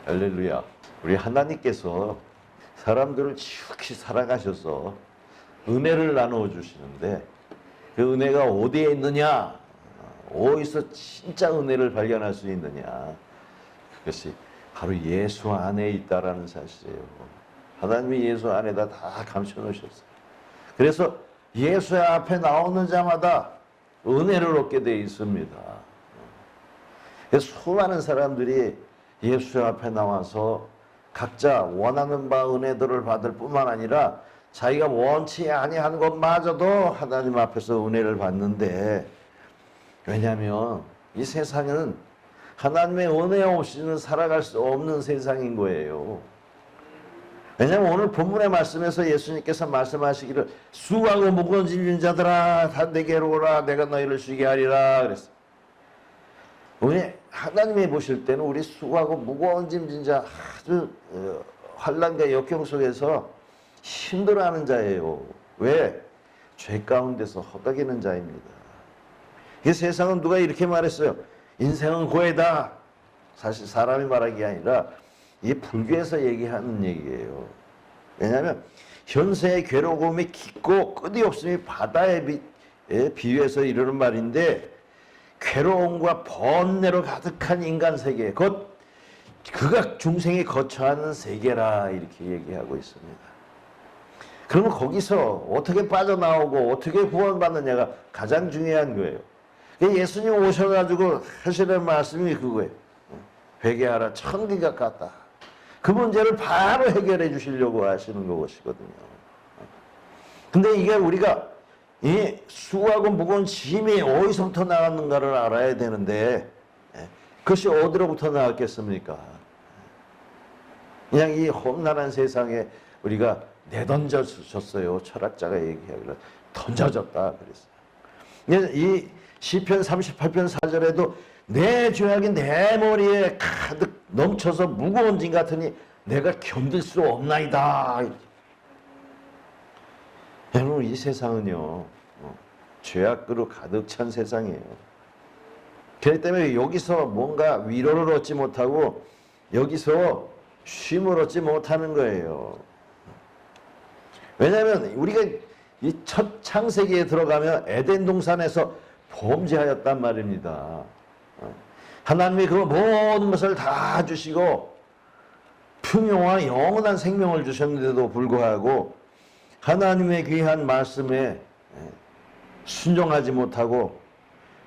할렐루야. 우리 하나님께서 사람들을 지극히 사랑하셔서 은혜를 나누어 주시는데 그 은혜가 어디에 있느냐? 어디서 진짜 은혜를 발견할 수 있느냐? 그것이 바로 예수 안에 있다라는 사실이에요. 하나님이 예수 안에다 다 감춰 놓으셨어요. 그래서 예수 앞에 나오는 자마다 은혜를 얻게 되어 있습니다. 그래서 수많은 사람들이 예수 앞에 나와서 각자 원하는 바 은혜들을 받을 뿐만 아니라 자기가 원치 아니한 것마저도 하나님 앞에서 은혜를 받는데, 왜냐하면 이 세상은 하나님의 은혜 없이는 살아갈 수 없는 세상인 거예요. 왜냐하면 오늘 본문의 말씀에서 예수님께서 말씀하시기를 수고하고 무거운 짐진 자들아 다 내게로 오라 내가 너희를 쉬게 하리라 그랬어요. 우리 하나님이 보실 때는 우리 수고하고 무거운 짐진 자, 아주 환난과 역경 속에서 힘들어하는 자예요. 왜? 죄 가운데서 허덕이는 자입니다. 이 세상은 누가 이렇게 말했어요. 인생은 고해다. 사실 사람이 말하기 아니라 이 불교에서 얘기하는 얘기예요. 왜냐하면 현세의 괴로움이 깊고 끝이 없음이 바다에 비유해서 이르는 말인데, 괴로움과 번뇌로 가득한 인간 세계, 곧 극악 중생이 거처하는 세계라 이렇게 얘기하고 있습니다. 그러면 거기서 어떻게 빠져나오고 어떻게 구원받느냐가 가장 중요한 거예요. 예수님 오셔가지고 하시는 말씀이 그거예요. 회개하라, 천기가 같다. 그 문제를 바로 해결해 주시려고 하시는 것이거든요. 근데 이게 우리가 이 수고하고 무거운 짐이 어디서부터 나왔는가를 알아야 되는데, 그것이 어디로부터 나왔겠습니까? 그냥 이 험난한 세상에 우리가 내던져졌어요. 철학자가 얘기하기를 던져졌다 그랬어요. 이 시편 38편 4절에도 내 죄악이 내 머리에 가득 넘쳐서 무거운 짐 같으니 내가 견딜 수 없나이다. 여러분, 이 세상은요 죄악으로 가득 찬 세상이에요. 그렇기 때문에 여기서 뭔가 위로를 얻지 못하고 여기서 쉼을 얻지 못하는 거예요. 왜냐하면 우리가 이 첫 창세기에 들어가면 에덴 동산에서 범죄하였단 말입니다. 하나님이 그 모든 것을 다 주시고 풍요와 영원한 생명을 주셨는데도 불구하고 하나님의 귀한 말씀에 순종하지 못하고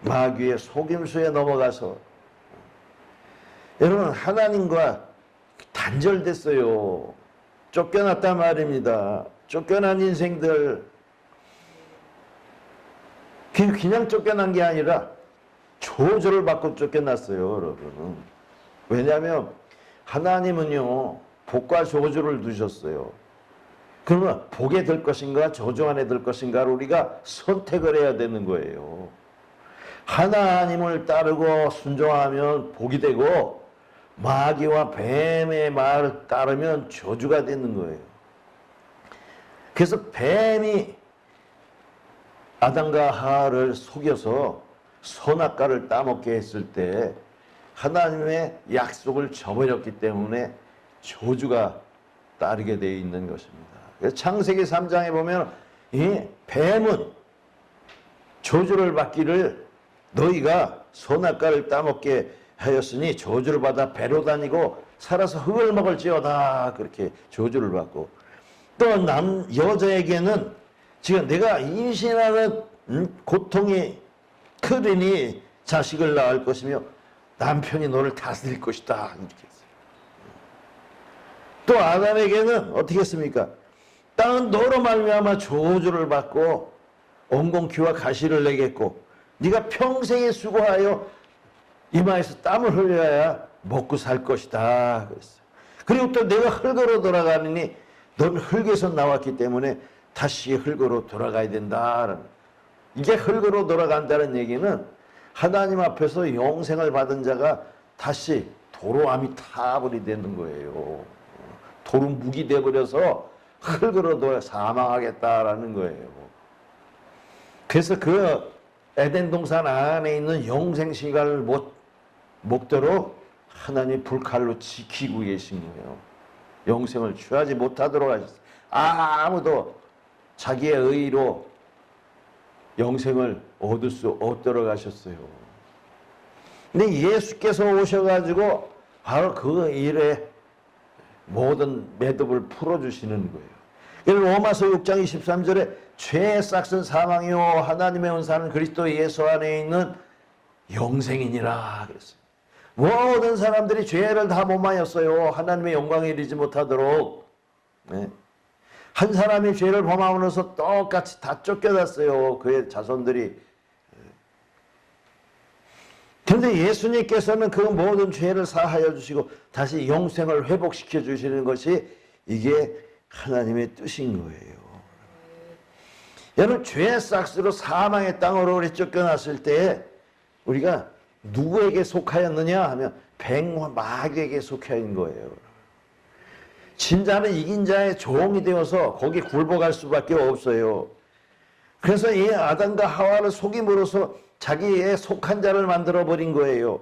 마귀의 속임수에 넘어가서 여러분 하나님과 단절됐어요. 쫓겨났단 말입니다. 쫓겨난 인생들, 그냥 쫓겨난 게 아니라 저주를 받고 쫓겨났어요, 여러분. 왜냐하면 하나님은요 복과 저주를 두셨어요. 그러면 복에 들 것인가 저주 안에 들 것인가를 우리가 선택을 해야 되는 거예요. 하나님을 따르고 순종하면 복이 되고 마귀와 뱀의 말을 따르면 저주가 되는 거예요. 그래서 뱀이 아담과 하와를 속여서 선악과를 따먹게 했을 때 하나님의 약속을 저버렸기 때문에 저주가 따르게 되어 있는 것입니다. 그래서 창세기 3장에 보면 이 뱀은 저주를 받기를 너희가 선악과를 따먹게 하였으니 저주를 받아 배로 다니고 살아서 흙을 먹을지어다 그렇게 저주를 받고, 또 여자에게는 지금 내가 임신하는 고통이 크리니 자식을 낳을 것이며 남편이 너를 다스릴 것이다 이렇게 했어요. 또 아담에게는 어떻게 했습니까? 땅은 너로 말미암아 저주를 받고 엉겅퀴와 가시를 내겠고 네가 평생에 수고하여 이마에서 땀을 흘려야 먹고 살 것이다 그랬어요. 그리고 또 내가 흙으로 돌아가느니 넌 흙에서 나왔기 때문에 다시 흙으로 돌아가야 된다. 이게 흙으로 돌아간다는 얘기는 하나님 앞에서 영생을 받은 자가 다시 도로암이 타버리 되는 거예요. 도로 묵이 되어버려서 흙으로 돌아 사망하겠다라는 거예요. 그래서 그 에덴 동산 안에 있는 영생 시간을 목표로 하나님 불칼로 지키고 계신 거예요. 영생을 취하지 못하도록 하셨어요. 아무도 자기의 의로 영생을 얻을 수 없도록 하셨어요. 근데 예수께서 오셔가지고 바로 그 일에 모든 매듭을 풀어주시는 거예요. 로마서 6장 23절에 죄의 싹은 사망이요 하나님의 은사는 그리스도 예수 안에 있는 영생이니라 그랬어요. 모든 사람들이 죄를 다 범하였어요. 하나님의 영광에 이르지 못하도록. 네. 한 사람이 죄를 범함으로써 똑같이 다 쫓겨났어요. 그의 자손들이. 그런데 예수님께서는 그 모든 죄를 사하여 주시고 다시 영생을 회복시켜 주시는 것이 이게 하나님의 뜻인 거예요. 여러분 죄의 싹스로 사망의 땅으로 우리 쫓겨났을 때 우리가 누구에게 속하였느냐 하면 백마귀에게 속해 있는 거예요. 진자는 이긴 자의 종이 되어서 거기 굴복할 수밖에 없어요. 그래서 이 아담과 하와를 속임으로써 자기의 속한 자를 만들어 버린 거예요.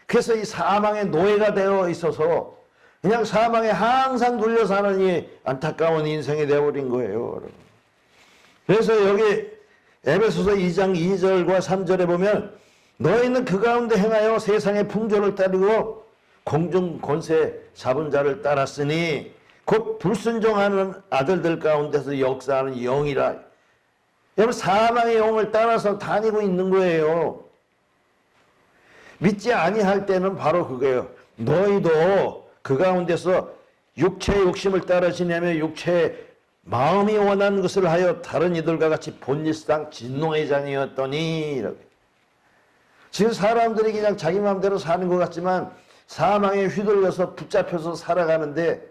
그래서 이 사망의 노예가 되어 있어서 그냥 사망에 항상 눌려 사는 이 안타까운 인생이 되어버린 거예요. 그래서 여기 에베소서 2장 2절과 3절에 보면 너희는 그 가운데 행하여 세상의 풍조를 따르고 공중 권세 잡은 자를 따랐으니 곧 불순종하는 아들들 가운데서 역사하는 영이라. 여러분 사망의 영을 따라서 다니고 있는 거예요. 믿지 아니할 때는 바로 그거예요. 너희도 그 가운데서 육체의 욕심을 따라 지내며 육체의 마음이 원하는 것을 하여 다른 이들과 같이 본질상 진노의 자녀였더니. 지금 사람들이 그냥 자기 마음대로 사는 것 같지만 사망에 휘둘려서 붙잡혀서 살아가는데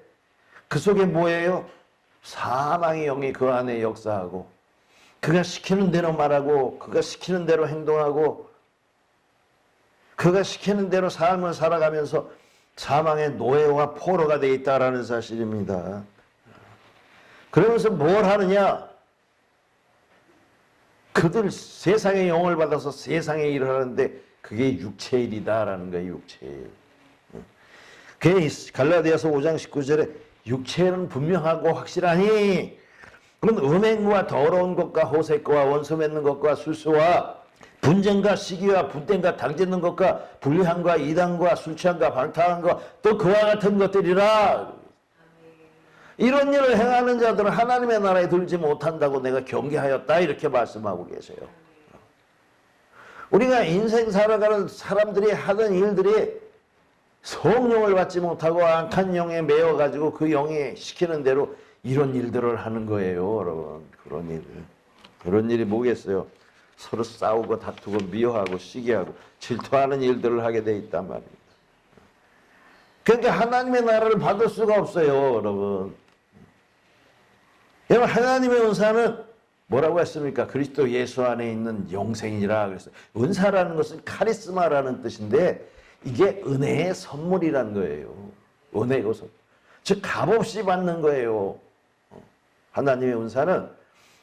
그 속에 뭐예요? 사망의 영이 그 안에 역사하고 그가 시키는 대로 말하고 그가 시키는 대로 행동하고 그가 시키는 대로 삶을 살아가면서 사망의 노예와 포로가 되어 있다는 사실입니다. 그러면서 뭘 하느냐? 그들 세상의 영을 받아서 세상의 일을 하는데 그게 육체의 일이다라는 거예요. 육체의 일. 그게 갈라디아서 5장 19절에 육체는 분명하고 확실하니 그건 음행과 더러운 것과 호색과 원수 맺는 것과 술수와 분쟁과 시기와 분땡과 당짓는 것과 불리함과 이단과 술 취함과 방탕함과 또 그와 같은 것들이라. 이런 일을 행하는 자들은 하나님의 나라에 들지 못한다고 내가 경계하였다 이렇게 말씀하고 계세요. 우리가 인생 살아가는 사람들이 하는 일들이 성령을 받지 못하고 악한 영에 매여가지고 그 영이 시키는 대로 이런 일들을 하는 거예요. 여러분 그런 일. 그런 일이 뭐겠어요. 서로 싸우고 다투고 미워하고 시기하고 질투하는 일들을 하게 돼 있단 말입니다. 그러니까 하나님의 나라를 받을 수가 없어요. 여러분 하나님의 은사는 뭐라고 했습니까? 그리스도 예수 안에 있는 영생이라 그랬어요. 은사라는 것은 카리스마라는 뜻인데 이게 은혜의 선물이라는 거예요. 은혜의 것은 즉 값없이 받는 거예요. 하나님의 은사는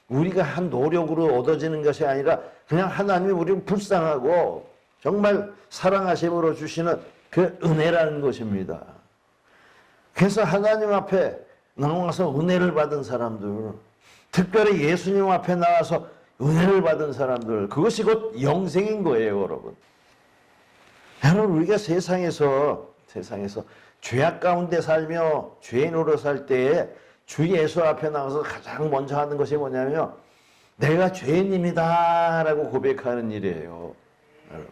우리가 한 노력으로 얻어지는 것이 아니라 그냥 하나님이 우리를 불쌍하고 정말 사랑하심으로 주시는 그 은혜라는 것입니다. 그래서 하나님 앞에 나와서 은혜를 받은 사람들, 특별히 예수님 앞에 나와서 은혜를 받은 사람들, 그것이 곧 영생인 거예요, 여러분. 여러분 우리가 세상에서 죄악 가운데 살며 죄인으로 살 때에 주 예수 앞에 나와서 가장 먼저 하는 것이 뭐냐면 내가 죄인입니다 라고 고백하는 일이에요. 여러분.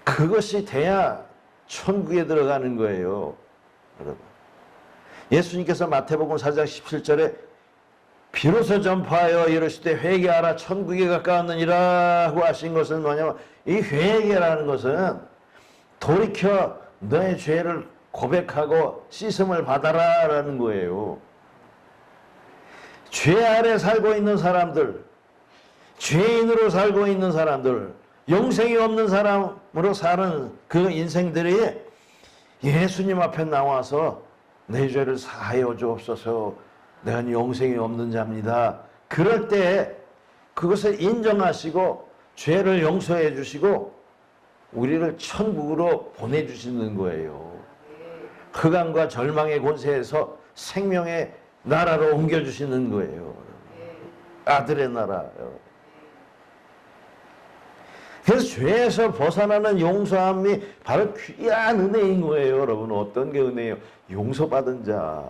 그것이 돼야 천국에 들어가는 거예요. 여러분. 예수님께서 마태복음 4장 17절에 비로소 전파하여 이르시되 회개하라 천국에 가까웠느니라 하고 하신 것은 뭐냐면 이 회개라는 것은 돌이켜 너의 죄를 고백하고 씻음을 받아라 라는 거예요. 죄 아래 살고 있는 사람들, 죄인으로 살고 있는 사람들, 영생이 없는 사람으로 사는 그 인생들이 예수님 앞에 나와서 내 죄를 사하여 주옵소서 내가 영생이 없는 자입니다. 그럴 때 그것을 인정하시고 죄를 용서해 주시고 우리를 천국으로 보내주시는 거예요. 흑암과 절망의 권세에서 생명의 나라로 옮겨주시는 거예요. 아들의 나라요. 그래서 죄에서 벗어나는 용서함이 바로 귀한 은혜인 거예요. 여러분, 어떤 게 은혜예요? 용서받은 자.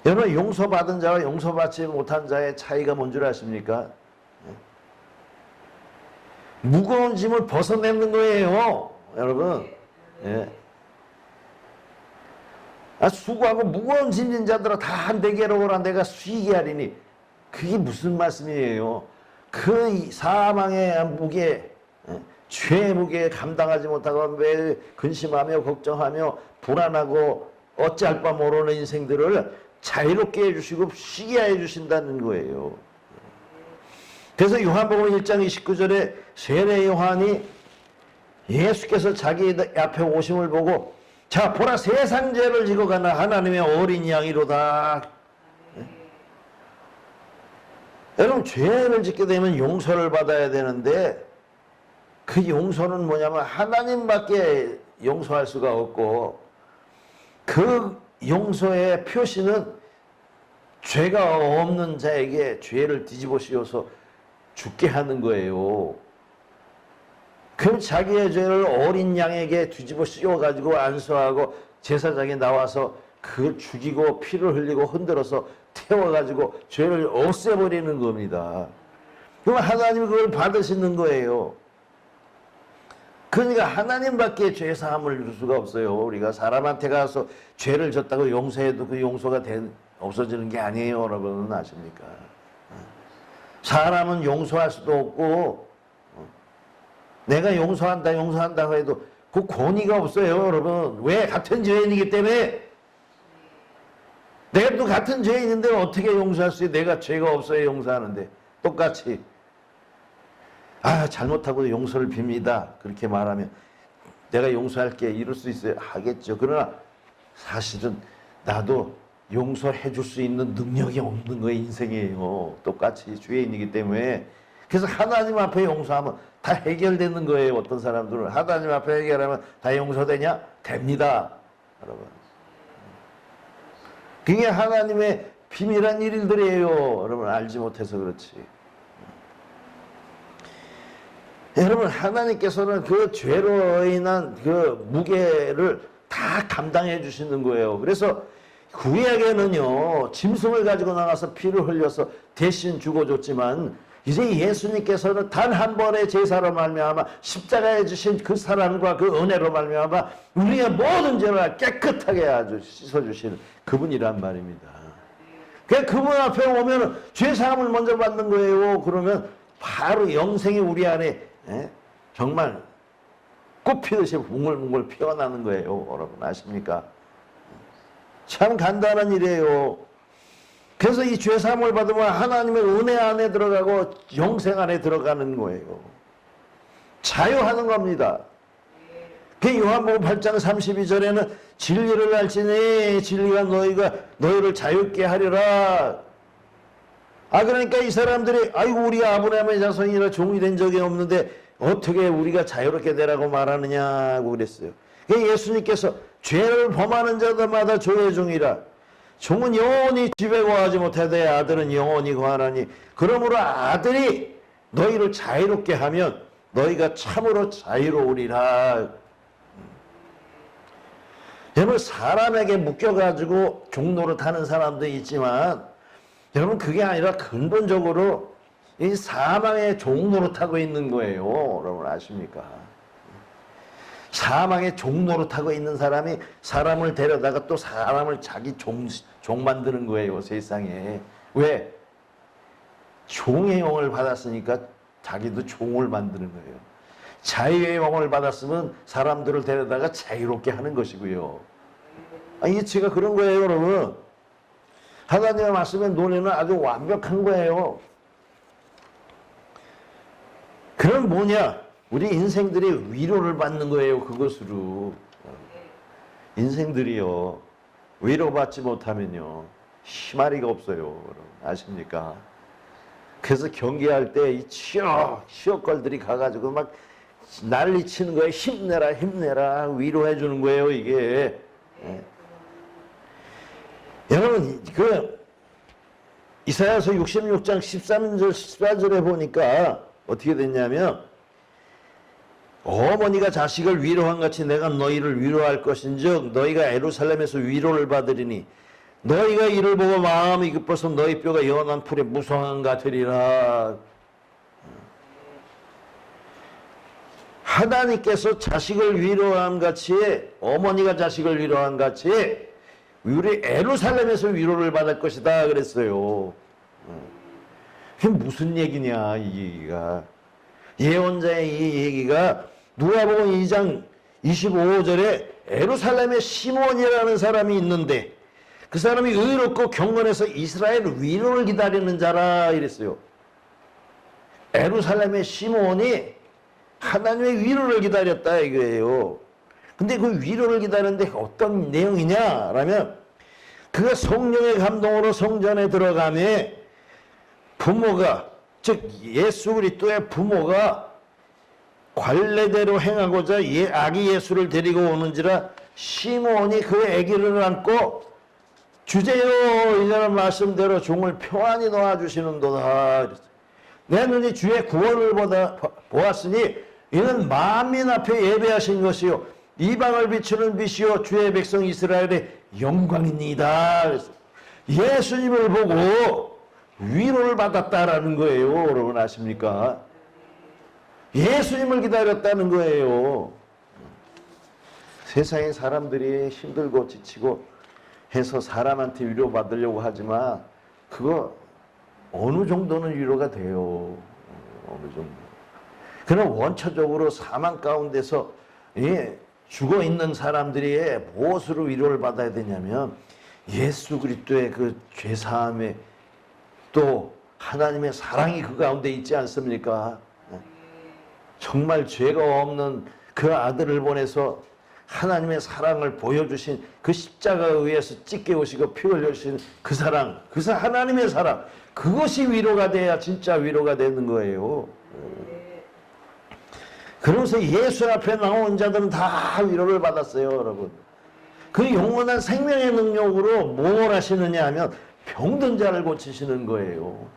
여러분, 용서받은 자와 용서받지 못한 자의 차이가 뭔 줄 아십니까? 무거운 짐을 벗어내는 거예요. 여러분. 예. 수고하고 무거운 짐진 자들아 다 한 대게로 오라 내가 쉬게 하리니. 그게 무슨 말씀이에요? 그 사망의 무게, 죄의 무게 감당하지 못하고 매일 근심하며 걱정하며 불안하고 어찌할 바 모르는 인생들을 자유롭게 해주시고 쉬게 해주신다는 거예요. 그래서 요한복음 1장 29절에 세례 요한이 예수께서 자기 앞에 오심을 보고 자 보라 세상 죄를 지고 가는 하나님의 어린 양이로다. 여러분, 죄를 짓게 되면 용서를 받아야 되는데 그 용서는 뭐냐면 하나님밖에 용서할 수가 없고 그 용서의 표시는 죄가 없는 자에게 죄를 뒤집어 씌워서 죽게 하는 거예요. 그럼 자기의 죄를 어린 양에게 뒤집어 씌워가지고 안수하고 제사장이 나와서 그걸 죽이고 피를 흘리고 흔들어서 태워가지고 죄를 없애버리는 겁니다. 그럼 하나님이 그걸 받으시는 거예요. 그러니까 하나님밖에 죄 사함을 줄 수가 없어요. 우리가 사람한테 가서 죄를 졌다고 용서해도 그 용서가 없어지는 게 아니에요. 여러분 아십니까? 사람은 용서할 수도 없고 내가 용서한다고 해도 그 권위가 없어요. 여러분 왜? 같은 죄인이기 때문에. 내가 또 같은 죄인인데 어떻게 용서할 수 있어요? 내가 죄가 없어야 용서하는데. 똑같이 잘못하고 용서를 빕니다 그렇게 말하면 내가 용서할게 이럴 수 있어요? 하겠죠. 그러나 사실은 나도 용서해 줄 수 있는 능력이 없는 거예요. 인생이에요. 똑같이 죄인이기 때문에. 그래서 하나님 앞에 용서하면 다 해결되는 거예요. 어떤 사람들은 하나님 앞에 해결하면 다 용서되냐? 됩니다. 여러분, 그게 하나님의 비밀한 일들이에요. 여러분 알지 못해서 그렇지. 여러분, 하나님께서는 그 죄로 인한 그 무게를 다 감당해 주시는 거예요. 그래서 구약에는요 짐승을 가지고 나가서 피를 흘려서 대신 죽어줬지만 이제 예수님께서는 단 한 번의 제사로 말미암아 십자가에 주신 그 사랑과 그 은혜로 말미암아 우리의 모든 죄를 깨끗하게 아주 씻어주시는 그분이란 말입니다. 그분 앞에 오면 죄 사함을 먼저 받는 거예요. 그러면 바로 영생이 우리 안에 정말 꽃 피듯이 뭉글뭉글 피어나는 거예요. 여러분 아십니까? 참 간단한 일이에요. 그래서 이 죄 사함을 받으면 하나님의 은혜 안에 들어가고 영생 안에 들어가는 거예요. 자유하는 겁니다. 그 요한복음 8장 32절에는 진리를 알지니 진리가 너희를 자유케 하리라. 그러니까 이 사람들이 아이고 우리가 아브라함의 자손이라 종이 된 적이 없는데 어떻게 우리가 자유롭게 되라고 말하느냐고 그랬어요. 예수님께서 죄를 범하는 자들마다 조의 종이라. 종은 영원히 집에 거하지 못하되 아들은 영원히 거하나니 그러므로 아들이 너희를 자유롭게 하면 너희가 참으로 자유로우리라. 여러분, 사람에게 묶여가지고 종노릇 하는 사람도 있지만 여러분 그게 아니라 근본적으로 이 사망의 종노릇하고 있는 거예요. 여러분 아십니까? 사망의 종노릇하고 있는 사람이 사람을 데려다가 또 사람을 자기 종 만드는 거예요. 세상에. 왜? 종의 영을 받았으니까 자기도 종을 만드는 거예요. 자유의 영을 받았으면 사람들을 데려다가 자유롭게 하는 것이고요. 이치가 그런 거예요. 여러분 하나님의 말씀의 논리는 아주 완벽한 거예요. 그럼 뭐냐? 우리 인생들이 위로를 받는 거예요. 그것으로. 인생들이요 위로받지 못하면요 희마리가 없어요. 여러분 아십니까? 그래서 경기할 때 이 치역걸들이 가가지고 막 난리 치는 거예요. 힘내라, 힘내라. 위로해 주는 거예요, 이게. 예. 여러분, 이사야서 66장 13절, 14절에 보니까 어떻게 됐냐면, 어머니가 자식을 위로한 같이 내가 너희를 위로할 것인즉 너희가 예루살렘에서 위로를 받으리니 너희가 이를 보고 마음이 기뻐서 너희 뼈가 연한 풀에 무성한 같으리라. 하나님께서 자식을 위로한 같이, 어머니가 자식을 위로한 같이 우리 예루살렘에서 위로를 받을 것이다 그랬어요. 그게 무슨 얘기냐, 이 얘기가. 예언자의 이 얘기가 누가복음 2장 25절에 예루살렘에 시몬이라는 사람이 있는데 그 사람이 의롭고 경건해서 이스라엘 위로를 기다리는 자라 이랬어요. 예루살렘의 시몬이 하나님의 위로를 기다렸다 이거예요. 근데 그 위로를 기다렸는데 어떤 내용이냐라면 그가 성령의 감동으로 성전에 들어가매 부모가, 즉 예수 그리스도의 부모가 관례대로 행하고자 아기 예수를 데리고 오는지라 시몬이 그 아기를 안고 주제요 이라는 말씀대로 종을 평안히 놓아주시는도다. 내 눈이 주의 구원을 보았으니 이는 만민 앞에 예배하신 것이요 이방을 비추는 빛이요 주의 백성 이스라엘의 영광입니다. 예수님을 보고 위로를 받았다라는 거예요. 여러분 아십니까? 예수님을 기다렸다는 거예요. 세상의 사람들이 힘들고 지치고 해서 사람한테 위로받으려고 하지만 그거 어느 정도는 위로가 돼요. 어느 정도. 그러나 원초적으로 사망 가운데서 죽어 있는 사람들이 무엇으로 위로를 받아야 되냐면 예수 그리스도의 그 죄사함에 또 하나님의 사랑이 그 가운데 있지 않습니까? 정말 죄가 없는 그 아들을 보내서 하나님의 사랑을 보여주신 그 십자가에 의해서 찢게 오시고 피 흘려주신 그 사랑, 하나님의 사랑, 그것이 위로가 돼야 진짜 위로가 되는 거예요. 그러면서 예수 앞에 나온 자들은 다 위로를 받았어요, 여러분. 그 영원한 생명의 능력으로 뭘 하시느냐 하면 병든 자를 고치시는 거예요.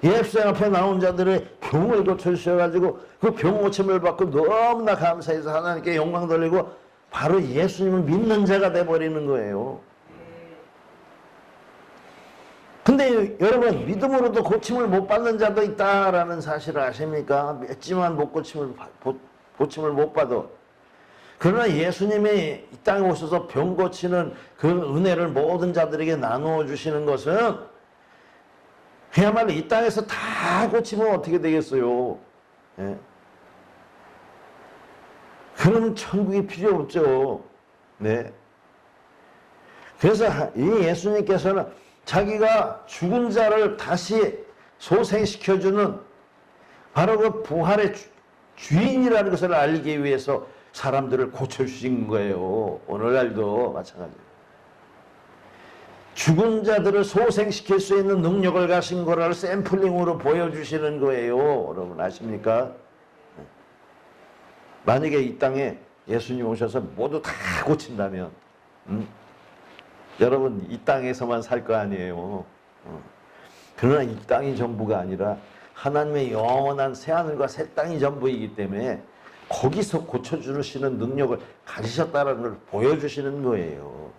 예수 앞에 나온 자들의 병을 고쳐주셔가지고 그 병 고침을 받고 너무나 감사해서 하나님께 영광 돌리고 바로 예수님을 믿는 자가 돼버리는 거예요. 근데 여러분 믿음으로도 고침을 못 받는 자도 있다라는 사실을 아십니까? 믿지만 고침을 못 받아. 그러나 예수님이 이 땅에 오셔서 병 고치는 그 은혜를 모든 자들에게 나누어 주시는 것은 그야말로 이 땅에서 다 고치면 어떻게 되겠어요? 예? 그러면 천국이 필요 없죠. 네. 그래서 이 예수님께서는 자기가 죽은 자를 다시 소생시켜주는 바로 그 부활의 주인이라는 것을 알기 위해서 사람들을 고쳐주신 거예요. 오늘날도 마찬가지예요. 죽은 자들을 소생시킬 수 있는 능력을 가진 거를 샘플링으로 보여주시는 거예요. 여러분 아십니까? 만약에 이 땅에 예수님 오셔서 모두 다 고친다면 여러분 이 땅에서만 살 거 아니에요. 그러나 이 땅이 전부가 아니라 하나님의 영원한 새하늘과 새 땅이 전부이기 때문에 거기서 고쳐주시는 능력을 가지셨다는 걸 보여주시는 거예요.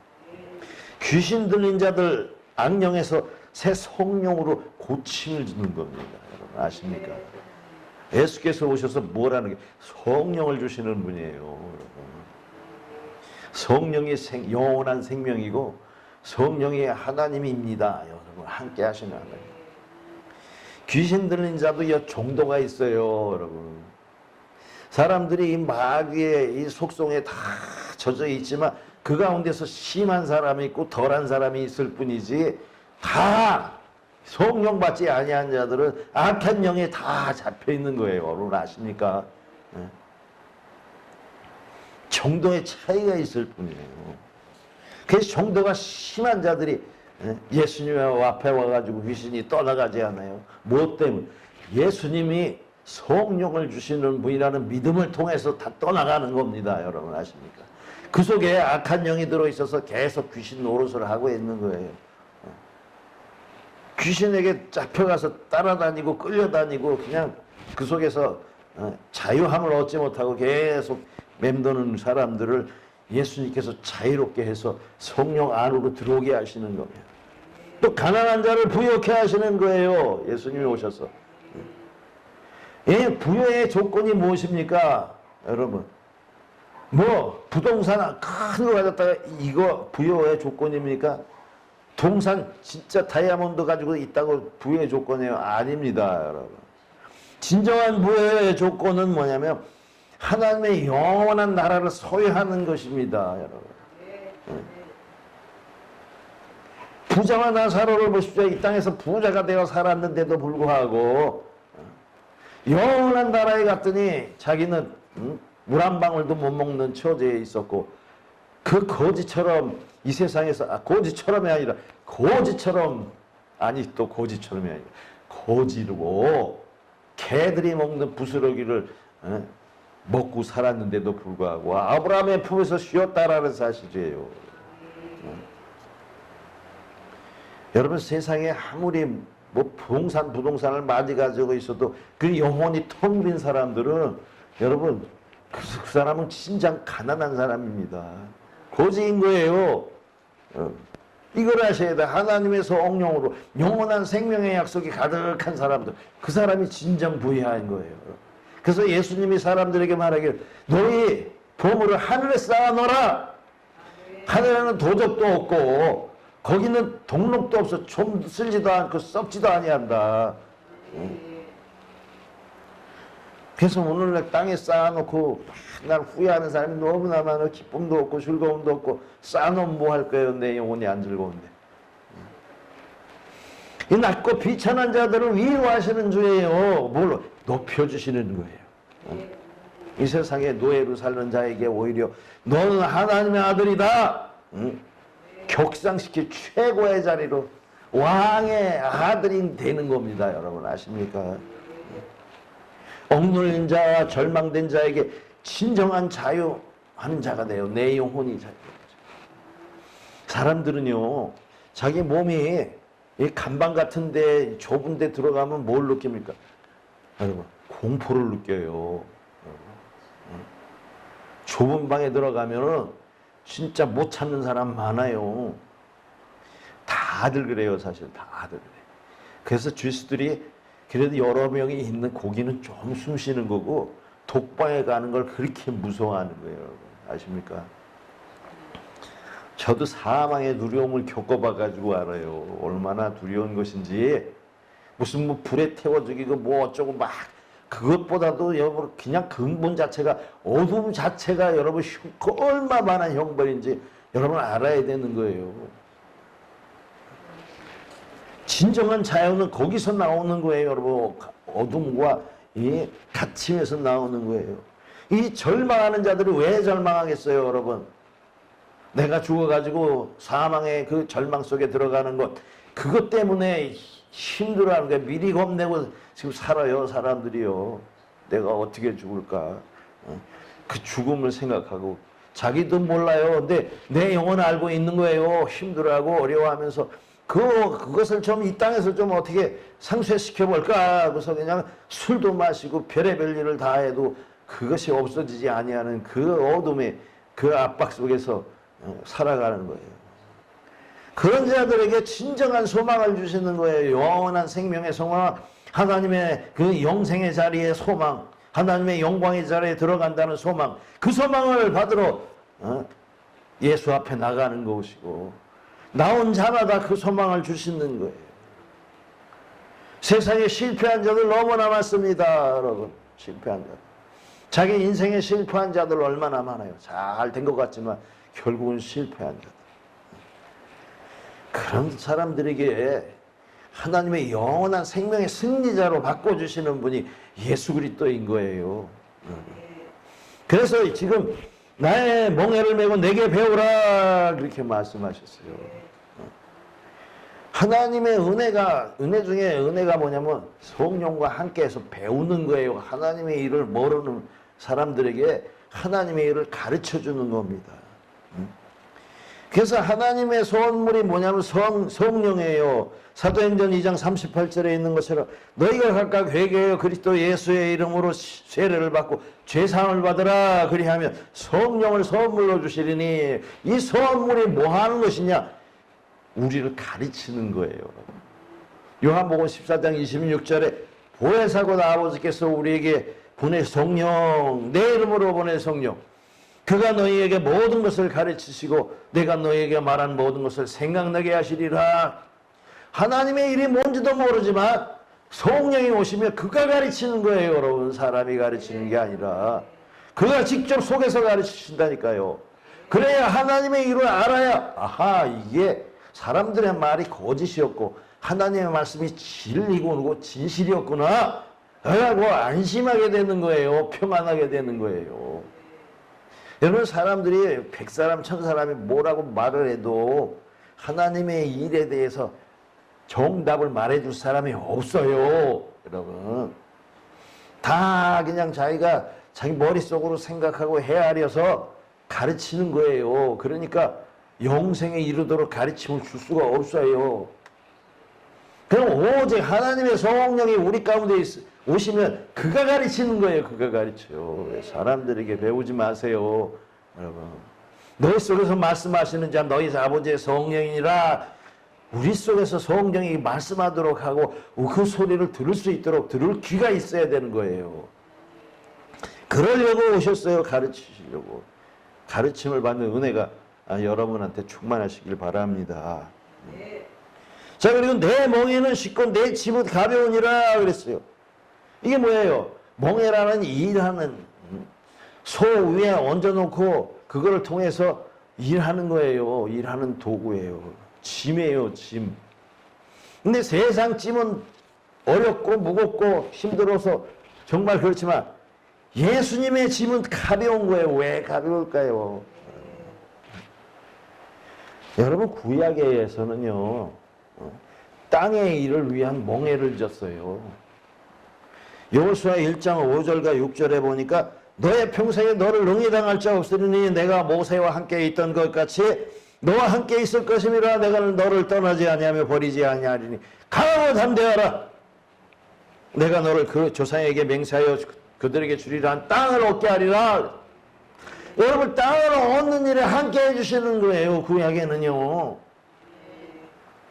귀신 들린 자들 악령에서 새 성령으로 고침을 주는 겁니다. 여러분 아십니까? 예수께서 오셔서 뭐라는 게 성령을 주시는 분이에요. 여러분. 성령이 영원한 생명이고 성령이 하나님입니다. 여러분 함께 하시는 하나님. 귀신 들린 자도 정도가 있어요. 여러분. 사람들이 이 마귀의 이 속성에 다 젖어 있지만 그 가운데서 심한 사람이 있고 덜한 사람이 있을 뿐이지 다 성령 받지 아니한 자들은 악한 영에 다 잡혀 있는 거예요. 여러분 아십니까? 네. 정도의 차이가 있을 뿐이에요. 그래서 정도가 심한 자들이 예수님 앞에 와가지고 귀신이 떠나가지 않아요. 무엇 때문에? 예수님이 성령을 주시는 분이라는 믿음을 통해서 다 떠나가는 겁니다. 여러분 아십니까? 그 속에 악한 영이 들어있어서 계속 귀신 노릇을 하고 있는 거예요. 귀신에게 잡혀가서 따라다니고 끌려다니고 그냥 그 속에서 자유함을 얻지 못하고 계속 맴도는 사람들을 예수님께서 자유롭게 해서 성령 안으로 들어오게 하시는 겁니다. 또 가난한 자를 부유케 하시는 거예요. 예수님이 오셔서. 예, 부유의 조건이 무엇입니까? 여러분. 뭐 부동산 큰 거 가졌다가 이거 부유의 조건입니까? 동산 진짜 다이아몬드 가지고 있다고 부유의 조건이에요? 아닙니다. 여러분. 진정한 부유의 조건은 뭐냐면 하나님의 영원한 나라를 소유하는 것입니다. 여러분. 부자와 나사로를 보십시오. 이 땅에서 부자가 되어 살았는데도 불구하고 영원한 나라에 갔더니 자기는 물 한 방울도 못 먹는 처지에 있었고 그 거지처럼 이 세상에서 거지처럼이 아니라 거지처럼 아니 또 거지처럼이 아니라 거지르고 개들이 먹는 부스러기를 먹고 살았는데도 불구하고 아브라함의 품에서 쉬었다라는 사실이에요. 여러분 세상에 아무리 뭐 부동산을 많이 가지고 있어도 그 영혼이 텅 빈 사람들은 여러분 그 사람은 진짜 가난한 사람입니다. 고지인 거예요. 이걸 아셔야 돼. 하나님의 성령으로 영원한 생명의 약속이 가득한 사람들 그 사람이 진정 부유한 거예요. 그래서 예수님이 사람들에게 말하기를 너희 보물을 하늘에 쌓아놓으라. 하늘에는 도적도 없고 거기는 동록도 없어 좀 쓸지도 않고 썩지도 아니한다. 그래서 오늘날 땅에 쌓아놓고 날 후회하는 사람이 너무나 많아. 기쁨도 없고 즐거움도 없고 쌓아놓으면 뭐 할 거예요. 내 영혼이 안 즐거운데. 이 낮고 비천한 자들을 위로하시는 주예요. 뭘로? 높여주시는 거예요. 이 세상에 노예로 사는 자에게 오히려 너는 하나님의 아들이다. 격상시킬 최고의 자리로 왕의 아들이 되는 겁니다. 여러분 아십니까? 억눌린 자와 절망된 자에게 진정한 자유하는 자가 돼요. 내 영혼이 자유. 사람들은요 자기 몸이 이 간방 같은데 좁은데 들어가면 뭘 느낍니까? 여러분 공포를 느껴요. 좁은 방에 들어가면은 진짜 못 찾는 사람 많아요. 다들 그래요. 사실 다들 그래요. 그래서 주스들이 그래도 여러 명이 있는 고기는 좀 숨 쉬는 거고 독방에 가는 걸 그렇게 무서워하는 거예요. 여러분. 아십니까? 저도 사망의 두려움을 겪어봐가지고 알아요. 얼마나 두려운 것인지. 무슨 뭐 불에 태워 죽이고 뭐 어쩌고 막 그것보다도 여러분 그냥 근본 자체가 어둠 자체가 여러분 얼마나 형벌인지 여러분 알아야 되는 거예요. 진정한 자유는 거기서 나오는 거예요. 여러분 어둠과 이 갇힘에서 나오는 거예요. 이 절망하는 자들이 왜 절망하겠어요. 여러분 내가 죽어가지고 사망의 그 절망 속에 들어가는 것 그것 때문에 힘들어하는 거예요. 미리 겁내고 지금 살아요. 사람들이요. 내가 어떻게 죽을까. 그 죽음을 생각하고 자기도 몰라요. 근데 내 영혼 알고 있는 거예요. 힘들어하고 어려워하면서 그것을 좀 이 땅에서 좀 어떻게 상쇄시켜 볼까. 그래서 그냥 술도 마시고 별의별 일을 다 해도 그것이 없어지지 아니하는 그 어둠의 그 압박 속에서 살아가는 거예요. 그런 자들에게 진정한 소망을 주시는 거예요. 영원한 생명의 소망, 하나님의 그 영생의 자리의 소망, 하나님의 영광의 자리에 들어간다는 소망, 그 소망을 받으러 예수 앞에 나가는 것이고 나온 자마다 그 소망을 주시는 거예요. 세상에 실패한 자들 너무나 많습니다. 여러분 실패한 자들. 자기 인생에 실패한 자들 얼마나 많아요. 잘 된 것 같지만 결국은 실패한 자들. 그런 사람들에게 하나님의 영원한 생명의 승리자로 바꿔주시는 분이 예수 그리스도인 거예요. 그래서 지금 나의 멍에를 메고 내게 배우라 그렇게 말씀하셨어요. 하나님의 은혜 중에 은혜가 뭐냐면 성령과 함께해서 배우는 거예요. 하나님의 일을 모르는 사람들에게 하나님의 일을 가르쳐 주는 겁니다. 그래서 하나님의 선물이 뭐냐면 성령이에요. 사도행전 2장 38절에 있는 것처럼 너희가 각각 회개하여 그리스도 예수의 이름으로 세례를 받고 죄사함을 받으라. 그리하면 성령을 선물로 주시리니, 이 선물이 뭐 하는 것이냐? 우리를 가르치는 거예요. 요한복음 14장 26절에 보혜사고 아버지께서 우리에게 보내 성령, 내 이름으로 보내 성령, 그가 너희에게 모든 것을 가르치시고 내가 너희에게 말한 모든 것을 생각나게 하시리라. 하나님의 일이 뭔지도 모르지만 성령이 오시면 그가 가르치는 거예요. 여러분, 사람이 가르치는 게 아니라 그가 직접 속에서 가르치신다니까요. 그래야 하나님의 일을 알아야, 아하, 이게 사람들의 말이 거짓이었고 하나님의 말씀이 진리고 진실이었구나 라고 안심하게 되는 거예요. 평안하게 되는 거예요. 여러분, 사람들이 100사람 1000사람이 뭐라고 말을 해도 하나님의 일에 대해서 정답을 말해줄 사람이 없어요. 여러분, 다 그냥 자기가 자기 머릿속으로 생각하고 헤아려서 가르치는 거예요. 그러니까 영생에 이르도록 가르침을 줄 수가 없어요. 그럼 오직 하나님의 성령이 우리 가운데 오시면 그가 가르치는 거예요. 그가 가르쳐요. 사람들에게 배우지 마세요. 여러분, 너희 속에서 말씀하시는 자 너희 아버지의 성령이니라. 우리 속에서 성령이 말씀하도록 하고 그 소리를 들을 수 있도록 들을 귀가 있어야 되는 거예요. 그러려고 오셨어요. 가르치시려고. 가르침을 받는 은혜가 여러분한테 충만하시길 바랍니다. 자, 그리고 내 멍에는 쉽고 내 짐은 가벼우니라 그랬어요. 이게 뭐예요? 멍에라는 일하는, 소 위에 얹어놓고 그거를 통해서 일하는 거예요. 일하는 도구예요. 짐이에요, 짐. 근데 세상 짐은 어렵고 무겁고 힘들어서 정말 그렇지만 예수님의 짐은 가벼운 거예요. 왜 가벼울까요? 여러분, 구약에서는요, 땅의 일을 위한 멍에를 졌어요. 여호수아 1장 5절과 6절에 보니까 너의 평생에 너를 능히 당할 자 없으리니 내가 모세와 함께 있던 것 같이 너와 함께 있을 것임이라. 내가 너를 떠나지 아니하며 버리지 아니하리니 강하고 담대하라. 내가 너를 그 조상에게 맹세하여 그들에게 주리라 한 땅을 얻게 하리라. 여러분, 땅을 얻는 일에 함께 해주시는 거예요. 구약에는요.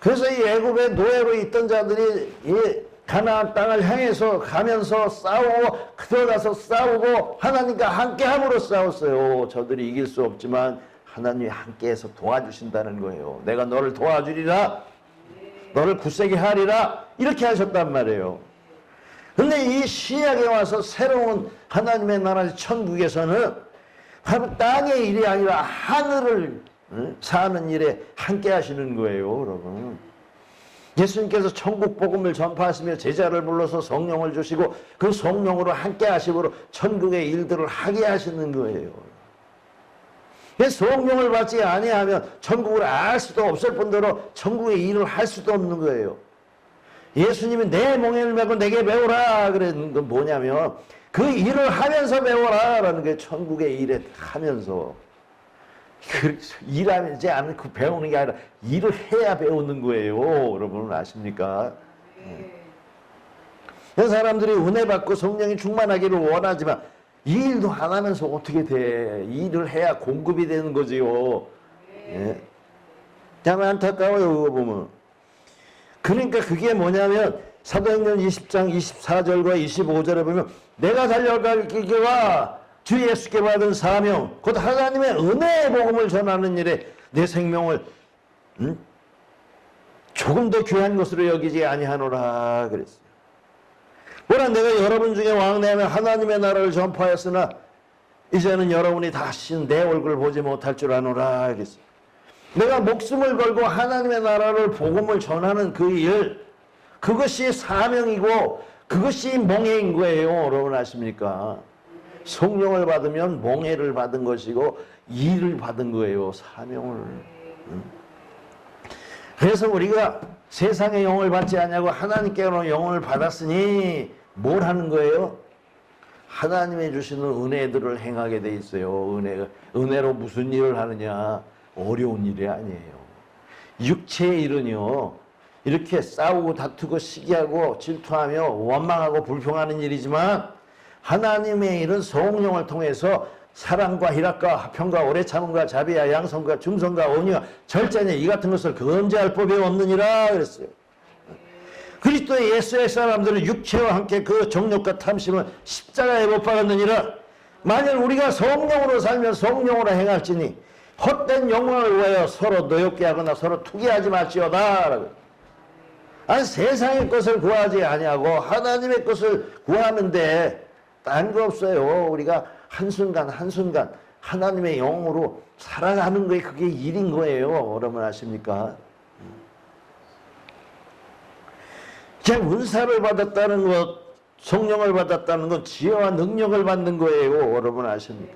그래서 이 애굽의 노예로 있던 자들이 이 가나안 땅을 향해서 가면서 싸우고 들어가서 싸우고 하나님과 함께함으로 싸웠어요. 저들이 이길 수 없지만 하나님이 함께해서 도와주신다는 거예요. 내가 너를 도와주리라. 너를 굳세게 하리라. 이렇게 하셨단 말이에요. 근데 이 신약에 와서 새로운 하나님의 나라 천국에서는 바로 땅의 일이 아니라 하늘을 사는 일에 함께 하시는 거예요. 여러분, 예수님께서 천국 복음을 전파하시며 제자를 불러서 성령을 주시고 그 성령으로 함께 하심으로 천국의 일들을 하게 하시는 거예요. 성령을 받지 아니하면 천국을 알 수도 없을 뿐더러 천국의 일을 할 수도 없는 거예요. 예수님이 내 멍에를 메고 내게 배우라 그랬는 건 뭐냐면 그 일을 하면서 배워라라는 게 천국의 일에 하면서 일하지 않고 배우는 게 아니라 일을 해야 배우는 거예요. 여러분 아십니까? 사람들이 은혜 받고 성령이 충만하기를 원하지만 이 일도 안 하면서 어떻게 돼? 일을 해야 공급이 되는 거지요. 예. 참 안타까워요, 그거 보면. 그러니까 그게 뭐냐면 사도행전 20장 24절과 25절에 보면 내가 달려갈 길과 주 예수께 받은 사명 곧 하나님의 은혜의 복음을 전하는 일에 내 생명을 조금 더 귀한 것으로 여기지 아니하노라 그랬어요. 뭐라 내가 여러분 중에 왕래하며 하나님의 나라를 전파하였으나 이제는 여러분이 다시 내 얼굴을 보지 못할 줄 아노라 그랬어요. 내가 목숨을 걸고 하나님의 나라를 복음을 전하는 그 일, 그것이 사명이고 그것이 멍에인 거예요. 여러분 아십니까? 성령을 받으면 멍에를 받은 것이고 일을 받은 거예요. 사명을. 그래서 우리가 세상의 영을 받지 않냐고 하나님께로 영을 받았으니 뭘 하는 거예요? 하나님의 주시는 은혜들을 행하게 돼 있어요. 은혜로 무슨 일을 하느냐? 어려운 일이 아니에요. 육체의 일은요, 이렇게 싸우고 다투고 시기하고 질투하며 원망하고 불평하는 일이지만, 하나님의 일은 성령을 통해서 사랑과 희락과 화평과 오래 참음과 자비와 양성과 중성과 온유와 절제냐 이 같은 것을 금지할 법이 없느니라 그랬어요. 그리스도의 예수의 사람들은 육체와 함께 그 정욕과 탐심을 십자가에 못 박았느니라. 만일 우리가 성령으로 살면 성령으로 행할지니 헛된 영광을 위하여 서로 노엽게 하거나 서로 투기하지 마시오다. 아니 세상의 것을 구하지 아니하고 하나님의 것을 구하는데 딴 거 없어요. 우리가 한순간 한순간 하나님의 영으로 살아가는 거에 그게 일인 거예요. 여러분 아십니까? 그냥 은사를 받았다는 것, 성령을 받았다는 건 지혜와 능력을 받는 거예요. 여러분 아십니까?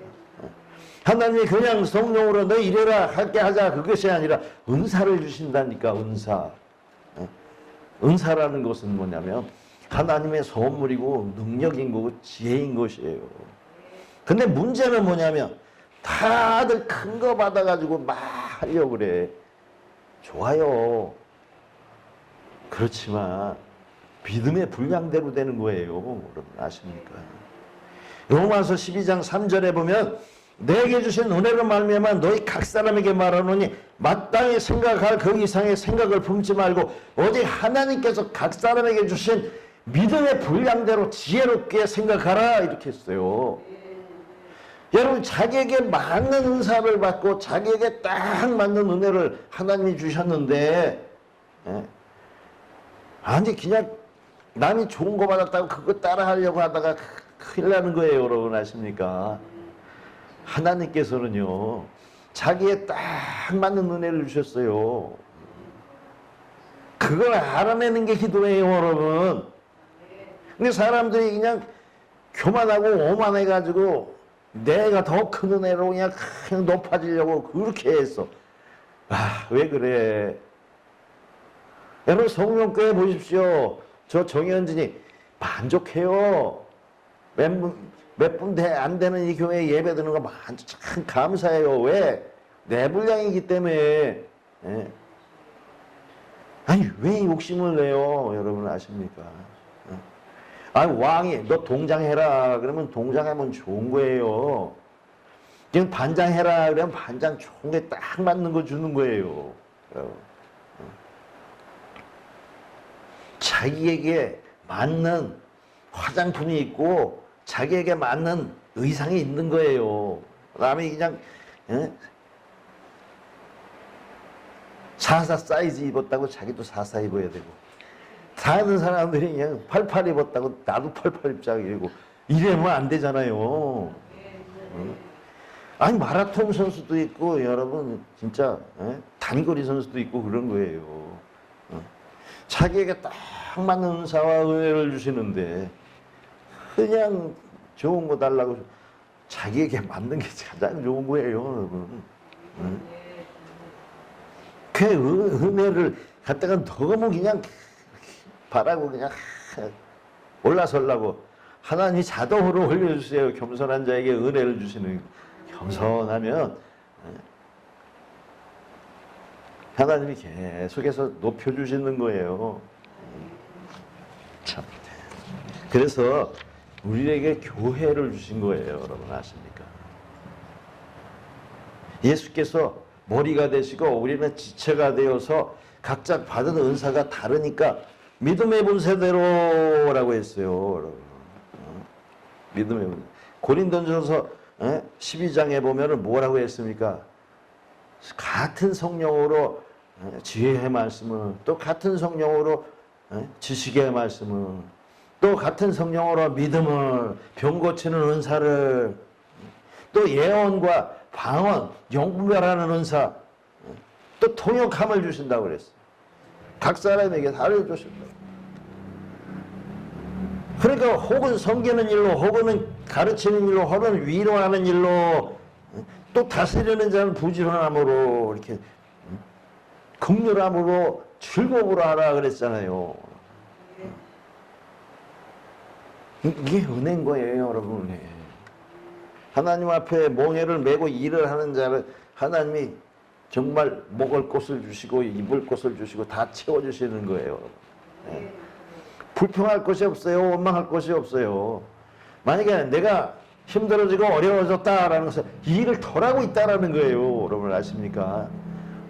하나님이 그냥 성령으로 너 이래라 할게 하자 그것이 아니라 은사를 주신다니까. 은사라는 것은 뭐냐면 하나님의 선물이고 능력인 거고 지혜인 것이에요. 근데 문제는 뭐냐면 다들 큰 거 받아가지고 막 하려고 그래. 좋아요. 그렇지만 믿음의 분량대로 되는 거예요. 여러분 아십니까? 로마서 12장 3절에 보면 내게 주신 은혜로 말미암아 너희 각 사람에게 말하노니 마땅히 생각할 그 이상의 생각을 품지 말고 오직 하나님께서 각 사람에게 주신 믿음의 분량대로 지혜롭게 생각하라 이렇게 했어요. 여러분 자기에게 맞는 은사를 받고 자기에게 딱 맞는 은혜를 하나님이 주셨는데 아니 그냥 남이 좋은 거 받았다고 그거 따라 하려고 하다가 큰일 나는 거예요. 여러분 아십니까? 하나님께서는요 자기에 딱 맞는 은혜를 주셨어요. 그걸 알아내는 게 기도예요. 여러분. 근데 사람들이 그냥 교만하고 오만해가지고 내가 더 큰 은혜로 그냥 높아지려고 그렇게 했어. 아, 왜 그래? 여러분 성령교회 보십시오. 저 정현진이 만족해요. 몇 분 안 되는 이 교회에 예배 드는 거 참 감사해요. 왜? 내 분량이기 때문에. 예. 아니 왜 욕심을 내요? 여러분 아십니까? 아니 왕이 너 동장해라 그러면 동장하면 좋은 거예요. 그냥 반장해라 그러면 반장 좋은 게 딱 맞는 거 주는 거예요. 자기에게 맞는 화장품이 있고 자기에게 맞는 의상이 있는 거예요. 남이 그냥 44 사이즈 입었다고 자기도 44 입어야 되고 다른 사람들이 그냥 88 입었다고 나도 88 입자 이러고 이러면 안 되잖아요. 아니 마라톤 선수도 있고 여러분 진짜 단거리 선수도 있고 그런 거예요. 자기에게 딱 맞는 은사와 은혜를 주시는데 그냥 좋은 거 달라고 자기에게 맞는 게 가장 좋은 거예요. 여러분. 그 은혜를 갖다가 너무 그냥 바라고 그냥 올라서려고 하나님이 자동으로 올려주세요. 겸손한 자에게 은혜를 주시는 겸손하면 하나님이 계속해서 높여주시는 거예요. 참. 그래서 우리에게 교회를 주신 거예요. 여러분 아십니까? 예수께서 머리가 되시고 우리는 지체가 되어서 각자 받은 은사가 다르니까 믿음의 분세대로라고 했어요. 여러분. 믿음의 분세. 고린도전서 12장에 보면은 뭐라고 했습니까? 같은 성령으로 지혜의 말씀을 또 같은 성령으로 지식의 말씀을 또 같은 성령으로 믿음을 병 고치는 은사를 또 예언과 방언 영분별하는 은사 또 통역함을 주신다고 그랬어요. 각 사람에게 다르게 주신다. 그러니까 혹은 섬기는 일로 혹은 가르치는 일로 혹은 위로하는 일로 또 다스리는 자는 부지런함으로 이렇게 긍휼함으로 즐거움으로 하라 그랬잖아요. 이게 은혜인 거예요, 여러분. 하나님 앞에 멍에를 메고 일을 하는 자를 하나님이 정말 먹을 것을 주시고 입을 것을 주시고 다 채워주시는 거예요. 불평할 것이 없어요. 원망할 것이 없어요. 만약에 내가 힘들어지고 어려워졌다라는 것은 이 일을 덜 하고 있다라는 거예요. 여러분 아십니까?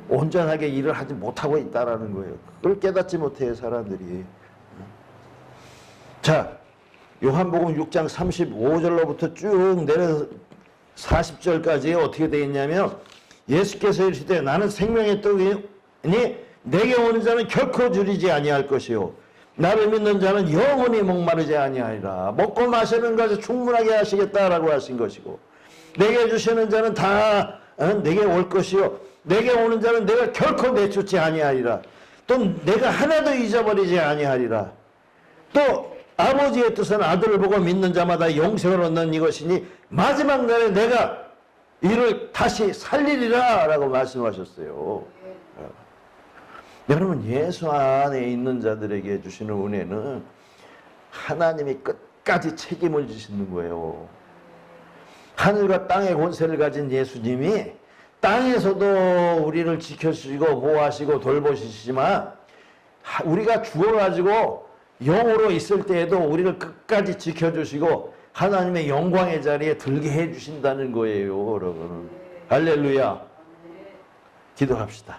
온전하게 일을 하지 못하고 있다라는 거예요. 그걸 깨닫지 못해요, 사람들이. 자, 요한복음 6장 35절로부터 쭉 내려 40절까지 어떻게 되어 있냐면 예수께서 이르시되 나는 생명의 떡이니 내게 오는 자는 결코 줄이지 아니할 것이요 나를 믿는 자는 영원히 목마르지 아니하리라. 먹고 마시는 것을 충분하게 하시겠다라고 하신 것이고 내게 주시는 자는 다 내게 올 것이요 내게 오는 자는 내가 결코 내쫓지 아니하리라. 또 내가 하나도 잊어버리지 아니하리라. 또 아버지의 뜻은 아들을 보고 믿는 자마다 영생을 얻는 이것이니 마지막 날에 내가 이를 다시 살리리라 라고 말씀하셨어요. 여러분 예수 안에 있는 자들에게 주시는 은혜는 하나님이 끝까지 책임을 지시는 거예요. 하늘과 땅의 권세를 가진 예수님이 땅에서도 우리를 지켜주시고 보호하시고 돌보시지만 우리가 죽어가지고 영으로 있을 때에도 우리를 끝까지 지켜주시고 하나님의 영광의 자리에 들게 해주신다는 거예요, 여러분. 할렐루야. 기도합시다.